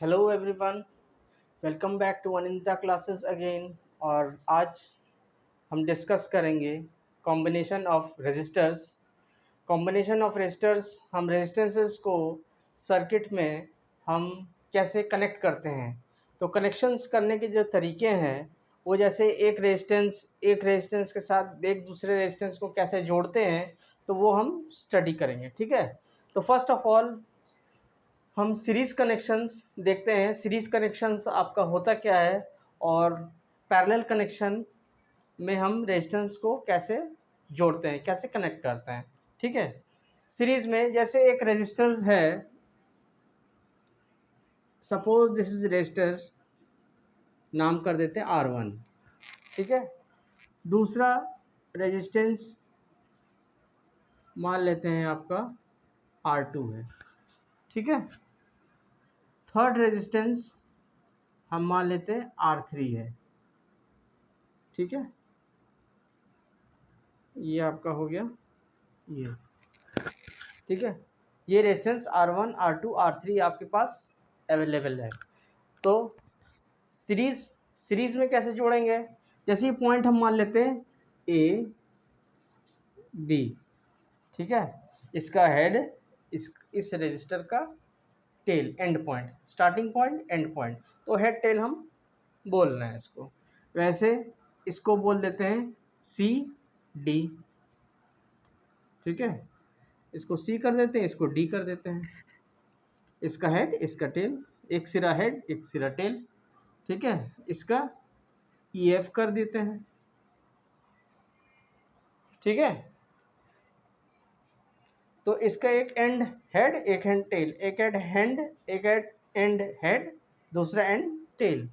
Hello everyone, welcome back to Aninta classes again. और आज हम डिस्कस करेंगे combination of resistors. Combination of resistors, हम रेजिस्टेंसेस को सर्किट में हम कैसे कनेक्ट करते हैं। तो कनेक्शंस करने के जो तरीके हैं वो जैसे एक रेजिस्टेंस के साथ एक दूसरे रेजिस्टेंस को कैसे जोड़ते हैं, तो वो हम स्टडी करेंगे। ठीक है, तो फर्स्ट ऑफ ऑल हम सीरीज़ कनेक्शंस देखते हैं। सीरीज़ कनेक्शंस आपका होता क्या है, और पैरेलल कनेक्शन में हम रेजिस्टेंस को कैसे जोड़ते हैं, कैसे कनेक्ट करते हैं। ठीक है, सीरीज़ में जैसे एक रेजिस्टर है, सपोज दिस इज रेजिस्टर, नाम कर देते हैं R1। ठीक है, दूसरा रेजिस्टेंस मान लेते हैं आपका R2 है। ठीक है, थर्ड रेजिस्टेंस हम मान लेते हैं R3 है। ठीक है, ये आपका हो गया ये। ठीक है, ये रेजिस्टेंस R1, R2, R3 आपके पास अवेलेबल है। तो सीरीज़ में कैसे जोड़ेंगे, जैसे ये पॉइंट हम मान लेते हैं A B। ठीक है, इसका हेड, इस रेजिस्टर का tail, end point, starting point, end point. तो हेड टेल हम बोल रहे हैं इसको। वैसे इसको बोल देते हैं C D। ठीक है, इसको C कर देते हैं, इसको D कर देते हैं। इसका हेड, इसका टेल, एक सिरा हेड एक सिरा टेल। ठीक है, इसका EF कर देते हैं। ठीक है, तो इसका एक एंड हेड, एक एंड टेल, एक एंड हेड, दूसरा एंड टेल।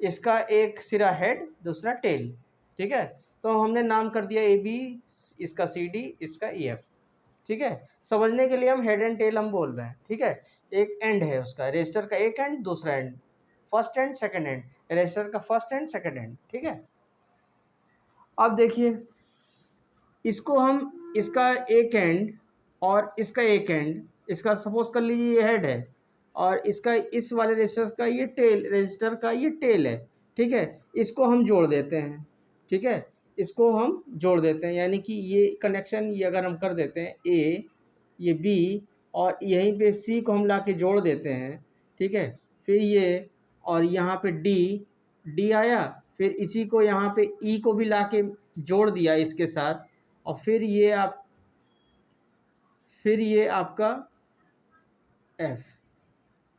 इसका एक सिरा हेड, दूसरा टेल। ठीक है, तो हमने नाम कर दिया AB, इसका CD, इसका EF। ठीक है, समझने के लिए हम हेड एंड टेल हम बोल रहे हैं। ठीक है, एक एंड है उसका, रजिस्टर का एक एंड, दूसरा and, first and second and, register का फर्स्ट एंड सेकंड एंड। ठीक है, अब देखिए इसको हम, इसका एक एंड और इसका एक एंड, इसका सपोज कर लीजिए ये हेड है, और इसका इस वाले रजिस्टर का ये टेल, रजिस्टर का ये टेल है। ठीक है, इसको हम जोड़ देते हैं। ठीक है, इसको हम जोड़ देते हैं, यानी कि ये कनेक्शन, ये अगर हम कर देते हैं A, ये B, और यहीं पे C को हम ला के जोड़ देते हैं। ठीक है, फिर ये, और यहाँ पे D आया, फिर इसी को यहाँ पे E को भी ला के जोड़ दिया इसके साथ, और फिर ये आपका F,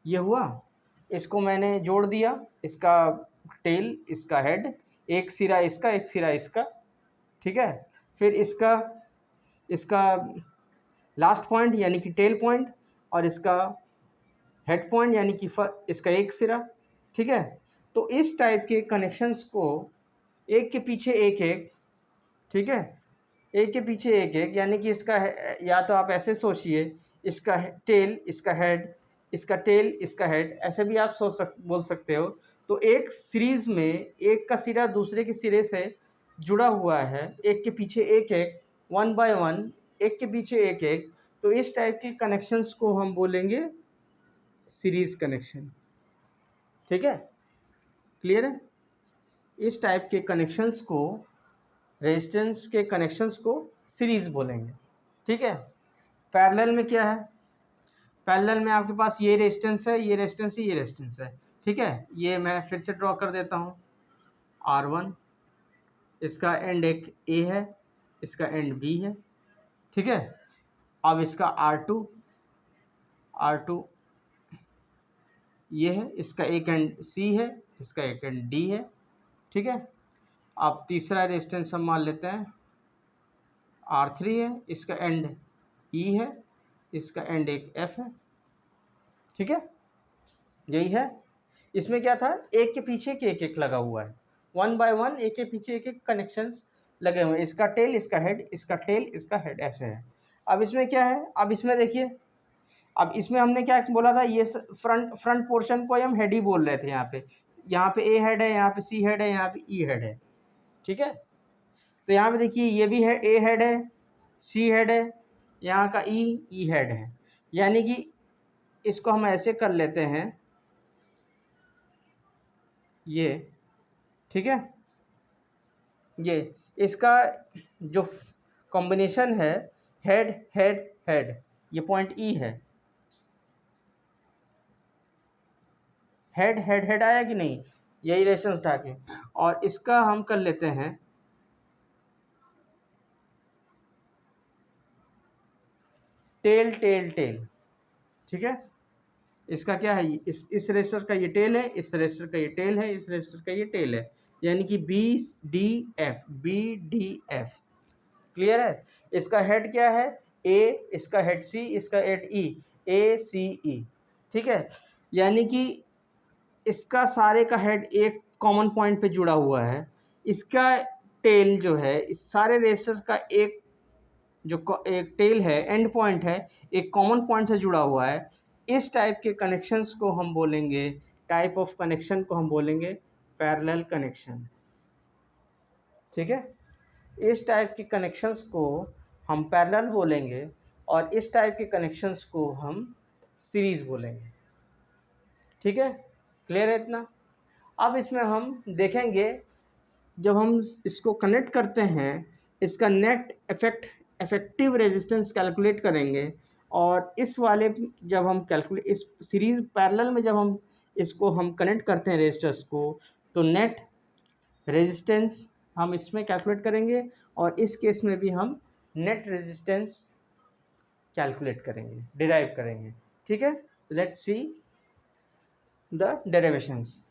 ये हुआ। इसको मैंने जोड़ दिया, इसका टेल, इसका हेड, एक सिरा इसका, एक सिरा इसका। ठीक है, फिर इसका लास्ट पॉइंट यानी कि टेल पॉइंट, और इसका हेड पॉइंट यानी कि इसका एक सिरा। ठीक है, तो इस टाइप के कनेक्शंस को एक के पीछे एक एक, ठीक है, एक के पीछे एक एक, यानी कि इसका या तो आप ऐसे सोचिए, इसका टेल, इसका हेड, इसका टेल, इसका हेड, ऐसे भी आप बोल सकते हो। तो एक सीरीज में एक का सिरा दूसरे के सिरे से जुड़ा हुआ है, एक के पीछे एक एक, वन बाय वन, एक के पीछे एक एक। तो इस टाइप के कनेक्शंस को हम बोलेंगे सीरीज कनेक्शन। ठीक है, क्लियर है? इस टाइप के कनेक्शंस को, रेजिस्टेंस के कनेक्शंस को सीरीज बोलेंगे। ठीक है, पैरेलल में क्या है, पैरेलल में आपके पास ये रेजिस्टेंस है, ये रेजिस्टेंस है, ये रेजिस्टेंस है। ठीक है, ये मैं फिर से ड्रॉ कर देता हूँ। R1, इसका एंड एक A है, इसका एंड B है। ठीक है, अब इसका R2 ये है, इसका एक एंड C है, इसका एक एंड D है। ठीक है, अब तीसरा रेजिस्टेंस हम मान लेते हैं R3 है, इसका एंड E है, इसका एंड एक F है। ठीक है, यही है। इसमें क्या था, एक के पीछे एक एक लगा हुआ है, वन बाय वन, एक के पीछे एक एक कनेक्शंस लगे हुए हैं। इसका टेल, इसका हेड, इसका टेल, इसका हेड, ऐसे है। अब इसमें क्या है, अब इसमें देखिए, अब इसमें हमने क्या बोला था, ये फ्रंट पोर्शन को हम हेड ही बोल रहे थे। यहाँ पे ए हेड है, यहाँ पे सी हेड है, यहाँ पे ई हेड है। ठीक है, तो यहाँ पे देखिए ये भी है, ए हेड है, सी हेड है, यहाँ का ई हेड है। यानी कि इसको हम ऐसे कर लेते हैं, ये, ठीक है। ये इसका जो कॉम्बिनेशन है हेड हेड हेड, ये पॉइंट ई है। हेड हेड हेड आया कि नहीं, यही रेशंस उठा के, और इसका हम कर लेते हैं टेल टेल टेल, ठीक है। इसका क्या है, इस रेस्टर का ये टेल है, इस रेस्टर का ये टेल है, इस रेस्टर का ये टेल है, यानी कि B D F, B D F, clear है। इसका हेड क्या है ए, इसका हेड सी, इसका हेड ई, ए सी ई, ठीक है। यानी कि इसका सारे का हेड एक कॉमन पॉइंट पे जुड़ा हुआ है, इसका टेल जो है इस सारे रेस्टर का एक एक टेल है, एंड पॉइंट है, एक कॉमन पॉइंट से जुड़ा हुआ है। इस टाइप के कनेक्शंस को हम बोलेंगे, टाइप ऑफ कनेक्शन को हम बोलेंगे पैरेलल कनेक्शन, ठीक है। इस टाइप के कनेक्शंस को हम पैरेलल बोलेंगे और इस टाइप के कनेक्शंस को हम सीरीज बोलेंगे, ठीक है। क्लियर है इतना। अब इसमें हम देखेंगे जब हम इसको कनेक्ट करते हैं, इसका नेट इफेक्टिव रेजिस्टेंस कैलकुलेट करेंगे, और इस वाले जब हम कैलकुलेट इस सीरीज पैरेलल में जब हम इसको हम कनेक्ट करते हैं रेजिस्टर्स को, तो नेट रेजिस्टेंस हम इसमें कैलकुलेट करेंगे, और इस केस में भी हम नेट रेजिस्टेंस कैलकुलेट करेंगे, डिराइव करेंगे, ठीक है। Let's see the derivations.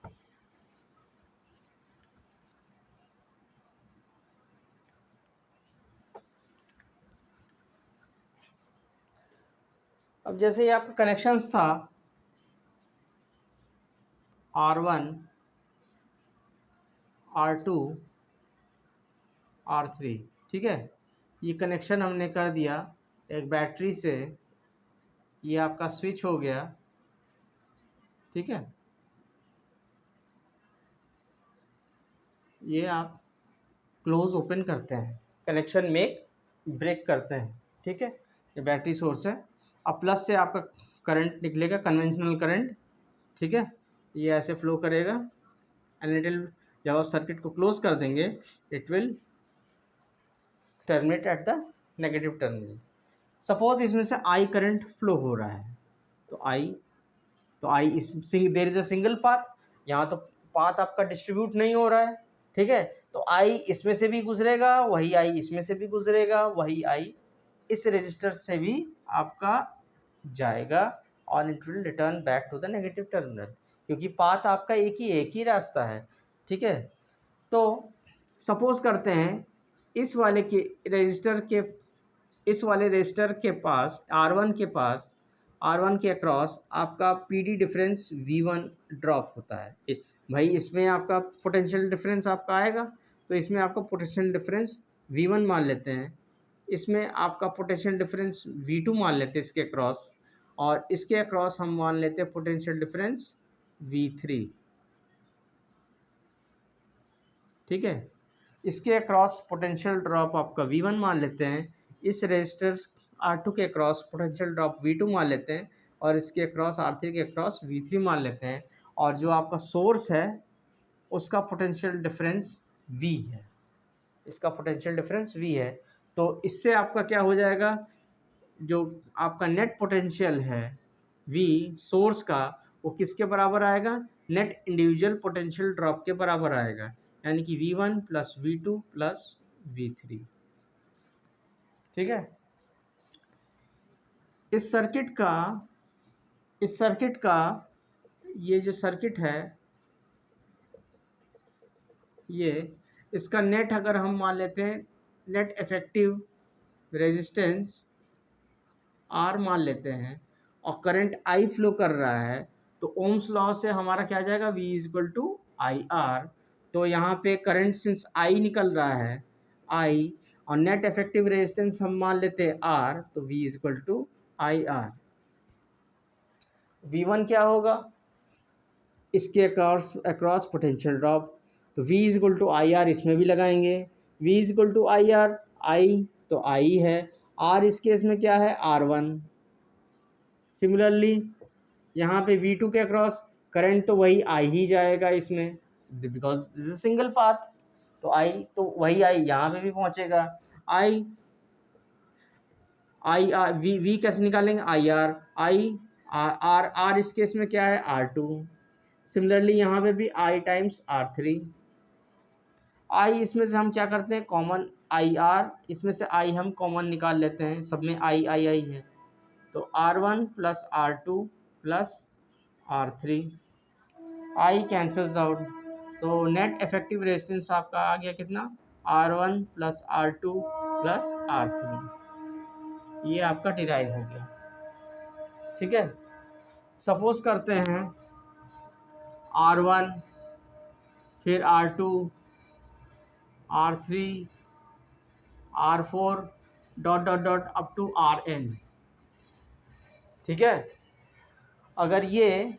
अब जैसे ये आपका कनेक्शंस था R1, R2, R3, ठीक है। ये कनेक्शन हमने कर दिया एक बैटरी से, ये आपका स्विच हो गया, ठीक है। ये आप क्लोज ओपन करते हैं, कनेक्शन में ब्रेक करते हैं, ठीक है। ये बैटरी सोर्स है। अब प्लस से आपका करंट निकलेगा, कन्वेंशनल करंट, ठीक है। ये ऐसे फ्लो करेगा एंड इट विल, जब आप सर्किट को क्लोज कर देंगे, it will terminate at the negative terminal. Suppose इसमें से आई करंट फ्लो हो रहा है, तो I is there is a single path, यहाँ तो पाथ आपका डिस्ट्रीब्यूट नहीं हो रहा है, ठीक है। तो आई इसमें से भी गुजरेगा, वही आई इसमें से भी गुजरेगा, वही आई इस रेजिस्टर से भी आपका जाएगा, और it will return back to the negative terminal, क्योंकि पाथ आपका एक ही रास्ता है, ठीक है। तो सपोज करते हैं इस वाले के रजिस्टर के इस वाले रजिस्टर के पास R1 के पास, R1 के अक्रॉस आपका PD डिफरेंस V1 ड्रॉप होता है। भाई इसमें आपका पोटेंशियल डिफरेंस आपका आएगा, तो इसमें आपका पोटेंशियल डिफरेंस V1 मान लेते हैं, इसमें आपका पोटेंशियल डिफरेंस V2 मान लेते हैं इसके अक्रॉस, और इसके अक्रॉस हम मान लेते हैं पोटेंशियल डिफरेंस V3, ठीक है। इसके अक्रॉस पोटेंशियल ड्रॉप आपका V1 मान लेते हैं, इस रेजिस्टर R2 के अक्रॉस पोटेंशियल ड्रॉप V2 मान लेते हैं, और इसके अक्रॉस R3 के अक्रॉस V3 मान लेते हैं, और जो आपका सोर्स है उसका पोटेंशियल डिफरेंस V है, इसका पोटेंशियल डिफरेंस V है। तो इससे आपका क्या हो जाएगा, जो आपका नेट पोटेंशियल है V सोर्स का, वो किसके बराबर आएगा, नेट इंडिविजुअल पोटेंशियल ड्रॉप के बराबर आएगा, यानी कि V1 plus V2 plus V3, ठीक है। इस सर्किट का इस सर्किट का ये जो सर्किट है, ये इसका नेट अगर हम मान लेते हैं, नेट इफेक्टिव रेजिस्टेंस R मान लेते हैं, और करंट I फ्लो कर रहा है, तो ओम्स लॉ से हमारा क्या आ जाएगा, V is equal to I R. तो यहाँ पे करंट सिंस I निकल रहा है I, और नेट इफेक्टिव रेजिस्टेंस हम मान लेते हैं R, तो V is equal to I R. V1 क्या होगा, इसके अक्रॉस पोटेंशियल ड्रॉप, तो V is equal to I R, इसमें भी लगाएंगे, V is equal to I R, I तो I है, R इस केस में क्या है, R1। सिमिलरली यहाँ पे V2 के अक्रॉस करंट तो वही I ही जाएगा इसमें, because this is single path. तो आई तो वही आई यहाँ पे भी पहुंचेगा। आई आई आर वी कैसे निकालेंगे, आई आर आर इस केस में क्या है R2। सिमिलरली यहाँ पे भी आई टाइम्स R3। आई इसमें से हम क्या करते हैं कॉमन, आई आर इसमें से आई हम कॉमन निकाल लेते हैं, सब में आई आई आई है। तो R1 plus R2 plus R3, आई कैंसल्स आउट। तो नेट इफेक्टिव रेजिस्टेंस आपका आ गया कितना, R1 plus R2 plus R3, ये आपका डिराइव हो गया। ठीक है, सपोज करते हैं R1 फिर R2 R3 R4 dot dot dot up to Rn। ठीक है, अगर ये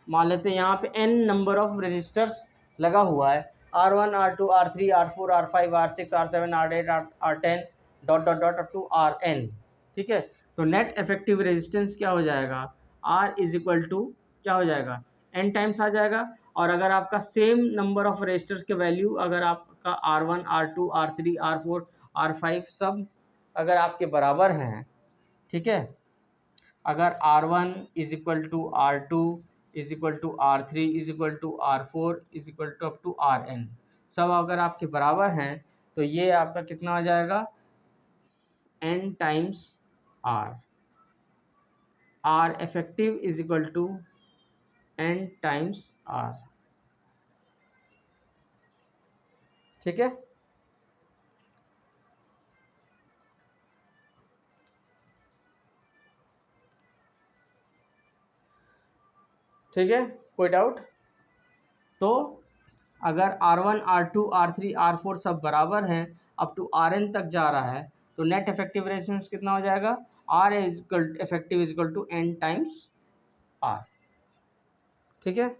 मान लेते हैं यहाँ पे n नंबर ऑफ रजिस्टर्स लगा हुआ है, R1 R2 R3 R4 R5 R6 R7 R8 R10 dot dot dot up to Rn। ठीक है, तो नेट इफेक्टिव रेजिस्टेंस क्या हो जाएगा, R इज इक्वल टू क्या हो जाएगा n टाइम्स आ जाएगा। और अगर आपका सेम नंबर ऑफ रजिस्टर्स के वैल्यू अगर आपका R1 R2 R3 R4 R5 सब अगर आपके बराबर हैं, ठीक है, अगर R1 is equal to R2 is equal to R3 is equal to R4 is equal to up to Rn सब अगर आपके बराबर हैं, तो ये आपका कितना आ जाएगा n times R। R effective is equal to n times R। ठीक है, ठीक है, कोई डाउट? तो अगर R1 R2 R3 R4 सब बराबर हैं अप टू Rn तक जा रहा है, तो नेट इफेक्टिव रेजिस्टेंस कितना हो जाएगा, R effective is equal to n times R। ठीक है,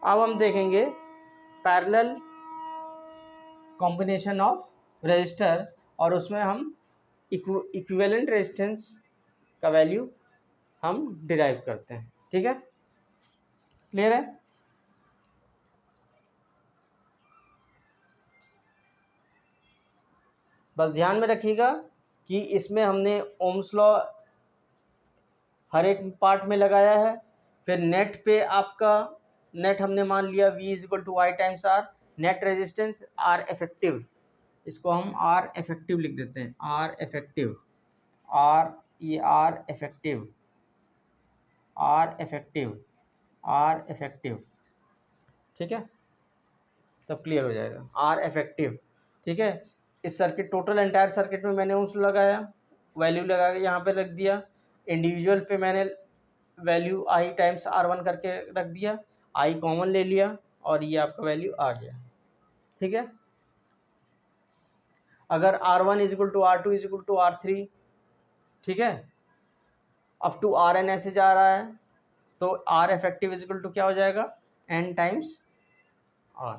अब हम देखेंगे पैरेलल कॉम्बिनेशन ऑफ रेजिस्टर, और उसमें हम इक्विवेलेंट रेजिस्टेंस का वैल्यू हम डिराइव करते हैं। ठीक है, क्लियर है? बस ध्यान में रखिएगा कि इसमें हमने ओम्स लॉ हर एक पार्ट में लगाया है। फिर नेट पे आपका नेट हमने मान लिया V is equal to Y times R, net resistance R effective, इसको हम R इफेक्टिव लिख देते हैं, R इफेक्टिव, R ये R effective, R effective, R effective. ठीक है, तब क्लियर हो जाएगा R इफेक्टिव। ठीक है, इस सर्किट टोटल एंटायर सर्किट में मैंने उस लगाया, वैल्यू लगा के यहाँ पे रख दिया, इंडिविजुअल पे मैंने वैल्यू आई टाइम्स R1 करके रख दिया, आई कॉमन ले लिया और ये आपका वैल्यू आ गया। ठीक है, अगर R1 is equal to R2 is equal to R3, ठीक है, अप टू Rn ऐसे जा रहा है, तो R effective is equal to क्या हो जाएगा n टाइम्स R।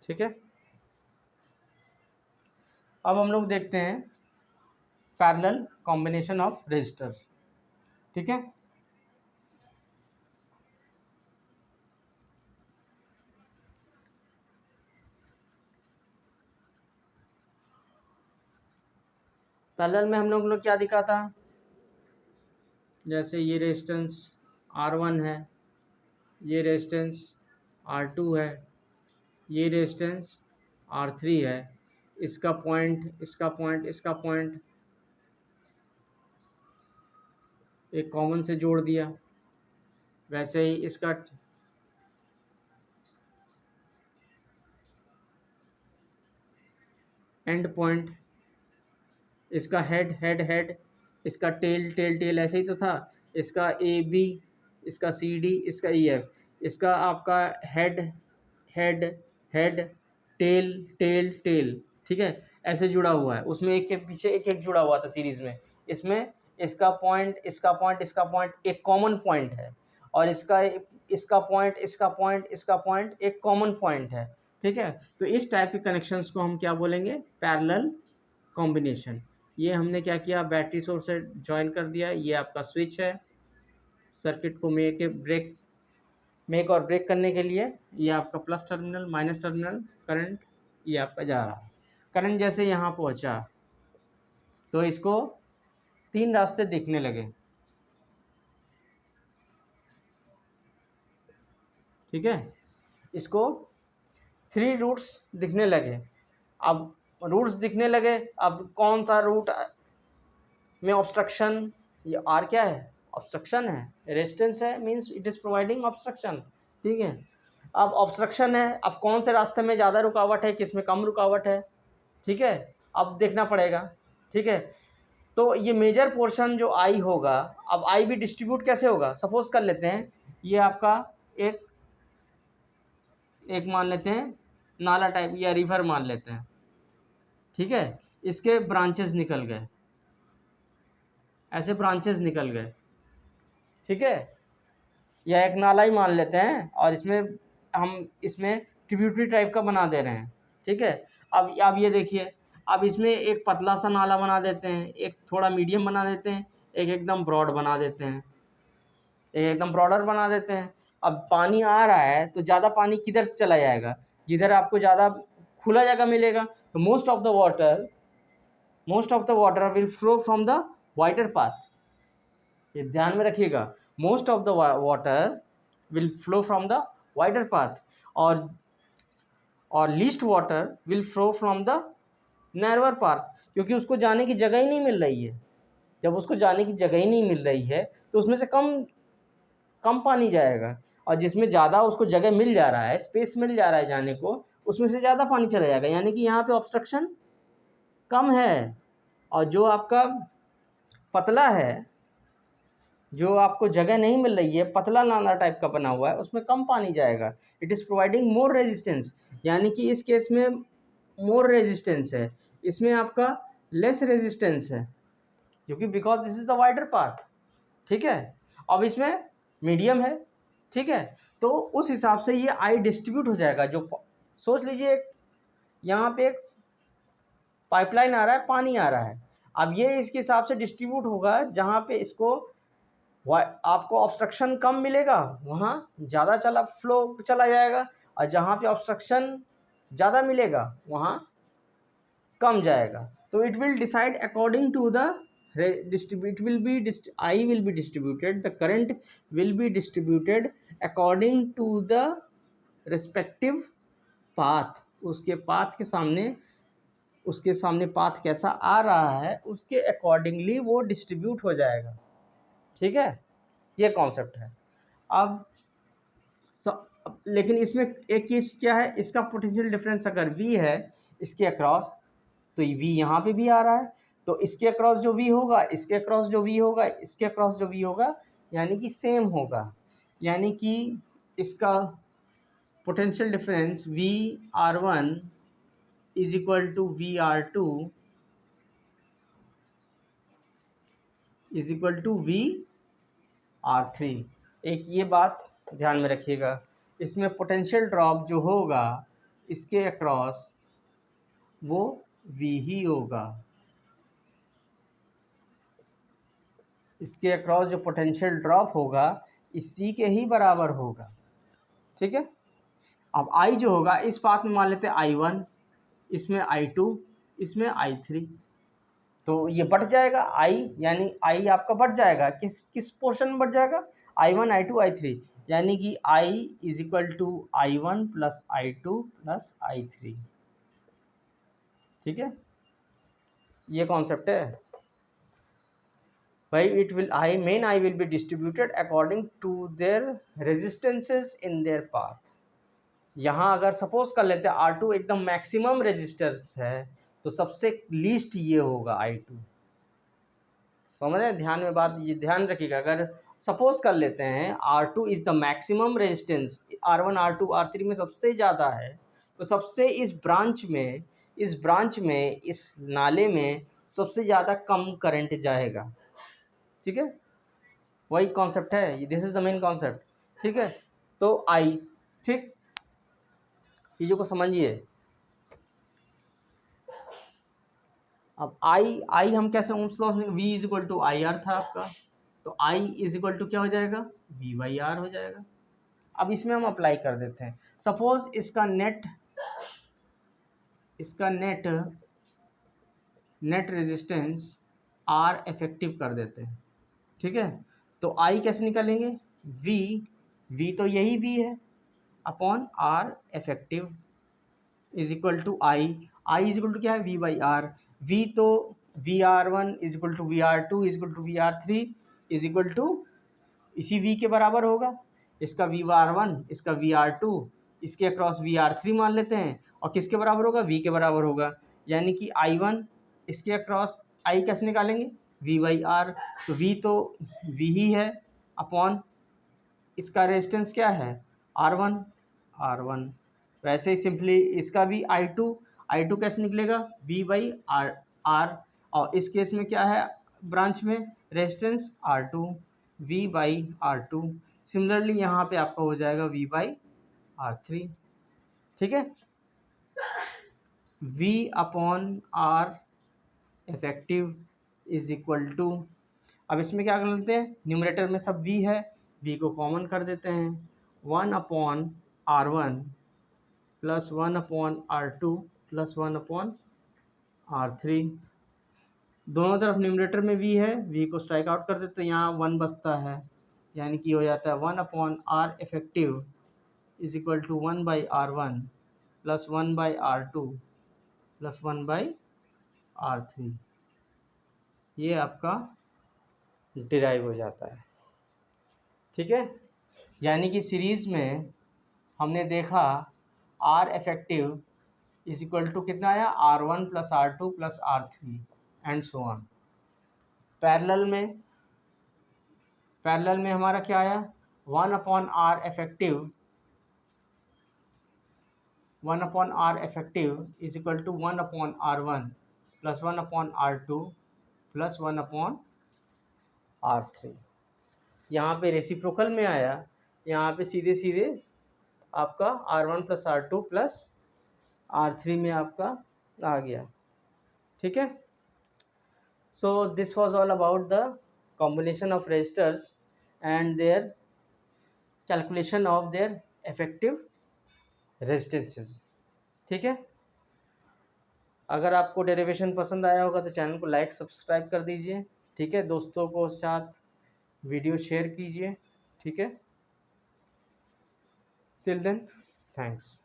ठीक है, अब हम लोग देखते हैं पैरेलल कॉम्बिनेशन ऑफ रजिस्टर। ठीक है, पैरेलल में हम लोग ने क्या दिखा था, जैसे ये रेजिस्टेंस R1 है, ये रेजिस्टेंस R2 है, ये रेजिस्टेंस R3 है, इसका पॉइंट इसका पॉइंट इसका पॉइंट एक कॉमन से जोड़ दिया, वैसे ही इसका एंड पॉइंट, इसका हेड हेड हेड, इसका टेल टेल टेल, ऐसे ही तो था, इसका ए बी, इसका सी डी, इसका ई एफ, इसका आपका head head head tail tail tail. ठीक है, ऐसे जुड़ा हुआ है, उसमें एक के पीछे एक एक जुड़ा हुआ था सीरीज में। इसमें इसका पॉइंट इसका पॉइंट इसका पॉइंट एक कॉमन पॉइंट है, और इसका पॉइंट इसका पॉइंट इसका पॉइंट एक कॉमन पॉइंट है। ठीक है, तो इस टाइप के कनेक्शंस को हम क्या बोलेंगे, पैरेलल कॉम्बिनेशन। ये हमने क्या किया, बैटरी सोर्स से ज्वाइन कर दिया, ये आपका स्विच है, सर्किट को मेक के ब्रेक मेक और ब्रेक करने के लिए ये आपका plus terminal minus terminal current ये आपका जा रहा है। करंट जैसे यहाँ पहुँचा तो इसको 3 रास्ते दिखने लगे, ठीक है, इसको 3 रूट्स दिखने लगे। अब रूट्स दिखने लगे, अब कौन सा रूट में ऑब्स्ट्रक्शन, ये आर क्या है, ऑब्स्ट्रक्शन है, रेजिस्टेंस है, means it is providing obstruction, ठीक है। अब ऑब्स्ट्रक्शन है, अब कौन से रास्ते में ज़्यादा रुकावट है, किस में कम रुकावट है, ठीक है, अब देखना पड़ेगा, ठीक है। तो ये मेजर पोर्शन जो आई होगा, अब आई भी डिस्ट्रीब्यूट कैसे होगा, सपोज कर लेते हैं ये आपका एक एक मान लेते हैं नाला टाइप या रिवर मान लेते हैं, ठीक है, इसके ब्रांचेस निकल गए, ऐसे ब्रांचेस निकल गए, ठीक है, या एक नाला ही मान लेते हैं और इसमें ट्रिब्यूटरी टाइप का बना दे रहे हैं, ठीक है। अब ये देखिए, अब इसमें एक पतला सा नाला बना देते हैं, एक थोड़ा मीडियम बना देते हैं, एक एकदम ब्रॉड बना देते हैं, एक एकदम ब्रॉडर बना देते हैं। अब पानी आ रहा है तो ज़्यादा पानी किधर से चला जाएगा, जिधर आपको ज़्यादा खुला जगह मिलेगा, तो most of the water will flow from the wider path, ये ध्यान में रखिएगा, most of the water will flow from the wider path और least water will flow from the narrower path, क्योंकि उसको जाने की जगह ही नहीं मिल रही है। जब उसको जाने की जगह ही नहीं मिल रही है तो उसमें से कम पानी जाएगा, और जिसमें ज़्यादा उसको जगह मिल जा रहा है, स्पेस मिल जा रहा है जाने को, उसमें से ज़्यादा पानी चला जाएगा, यानी कि यहाँ पे ऑब्स्ट्रक्शन कम है। और जो आपका पतला है, जो आपको जगह नहीं मिल रही है, पतला नाला टाइप का बना हुआ है, उसमें कम पानी जाएगा, it is providing more resistance, यानी कि इस केस में मोर रेजिस्टेंस है, इसमें आपका लेस रेजिस्टेंस है, क्योंकि because this is the wider path, ठीक है। अब इसमें मीडियम है, ठीक है, तो उस हिसाब से ये आई डिस्ट्रीब्यूट हो जाएगा। जो सोच लीजिए यहाँ पे एक पाइपलाइन आ रहा है, पानी आ रहा है, अब ये इसके हिसाब से डिस्ट्रीब्यूट होगा, जहाँ पे इसको आपको ऑब्स्ट्रक्शन कम मिलेगा वहाँ ज़्यादा फ्लो चला जाएगा, और जहाँ पे ऑब्स्ट्रक्शन ज़्यादा मिलेगा वहाँ कम जाएगा। तो it will decide according to the I will be distributed, the current will be distributed according to the respective path, उसके सामने पाथ कैसा आ रहा है उसके अकॉर्डिंगली वो डिस्ट्रीब्यूट हो जाएगा, ठीक है, ये कॉन्सेप्ट है। अब लेकिन इसमें एक चीज़ क्या है, इसका पोटेंशियल डिफरेंस अगर V है इसके अक्रॉस, तो V यहाँ पे भी आ रहा है, तो इसके अक्रॉस जो V होगा, इसके अक्रॉस जो V होगा, इसके अक्रॉस जो V होगा, यानी कि सेम होगा, यानी कि इसका potential difference VR1 is equal to VR2 is equal to VR3। एक ये बात ध्यान में रखिएगा, इसमें पोटेंशियल ड्रॉप जो होगा इसके अक्रॉस वो V ही होगा, इसके अक्रॉस जो पोटेंशियल ड्रॉप होगा इसी के ही बराबर होगा, ठीक है। अब I जो होगा इस पाथ में मान लेते हैं I1, इसमें I2, इसमें I3, तो ये बढ़ जाएगा I, यानी I आपका बढ़ जाएगा, किस पोर्शन में बढ़ जाएगा, I1 I2 I3, यानी कि I is equal to I1 plus I2 plus I3, ठीक है, ये कॉन्सेप्ट है भाई। Main I will be distributed according to their resistances in their path। यहाँ अगर सपोज कर लेते हैं R2 एकदम मैक्सिमम रेजिस्टेंस है, तो सबसे लीस्ट ये होगा I2, समझ रहे हैं, ध्यान में बात ये ध्यान रखिएगा। अगर सपोज कर लेते हैं R2 is the maximum resistance, R1 R2 R3 में सबसे ज़्यादा है, तो सबसे इस ब्रांच में इस नाले में सबसे ज़्यादा कम करंट जाएगा, ठीक है, वही कॉन्सेप्ट है, this is the main concept, ठीक है। तो आई, ठीक, चीज़ों को समझिए। अब आई हम कैसे ओम्स लॉ से, V is equal to I R था आपका, तो I इज इक्वल टू क्या हो जाएगा, V बाई आर हो जाएगा। अब इसमें हम अप्लाई कर देते हैं। सपोज इसका नेट रेजिस्टेंस आर इफेक्टिव कर देते हैं, ठीक है। तो आई कैसे निकालेंगे, वी तो यही वी है upon R effective is equal to I is equal to क्या है, वी बाई आर। वी तो V R one is equal to V R two is equal to V R three is equal to इसी v के बराबर होगा। इसका V R one, इसका V R two, इसके अक्रॉस वी आर थ्री मान लेते हैं, और किसके बराबर होगा, v के बराबर होगा। यानी कि आई वन, इसके अक्रॉस आई कैसे निकालेंगे, v बाई आर। तो v तो v ही है अपॉन इसका रेजिस्टेंस क्या है, R1। वैसे ही सिंपली इसका भी I2 कैसे निकलेगा, V बाई आर। और इस केस में क्या है ब्रांच में resistance R2, V by R2। Similarly यहाँ पे आपका हो जाएगा V बाई R3, ठीक है। V upon R effective is equal to, अब इसमें क्या कर लेते हैं, न्यूमरेटर में सब v है, v को कॉमन कर देते हैं, 1/R1 plus 1/R2 plus 1/R3। दोनों तरफ न्यूमरेटर में v है, v को स्ट्राइक आउट कर देते हैं, यहाँ 1 बचता है, यानी कि हो जाता है 1/R effective is equal to 1/R1 plus 1/R2 plus 1/R3। ये आपका डिराइव हो जाता है, ठीक है। यानी कि सीरीज़ में हमने देखा R effective is equal to कितना आया, R1 plus R2 plus R3 and so on. Parallel में हमारा क्या आया, 1/R effective is equal to 1/R1 plus 1/R2 plus 1/R3। यहाँ पे रेसिप्रोकल में आया, यहाँ पे सीधे सीधे आपका R1 plus R2 plus R3 में आपका आ गया, ठीक है। So this was all about the combination of resistors and their calculation of their effective resistances, ठीक है। अगर आपको डेरिवेशन पसंद आया होगा तो चैनल को लाइक सब्सक्राइब कर दीजिए, ठीक है। दोस्तों को साथ वीडियो शेयर कीजिए, ठीक है। Till then thanks.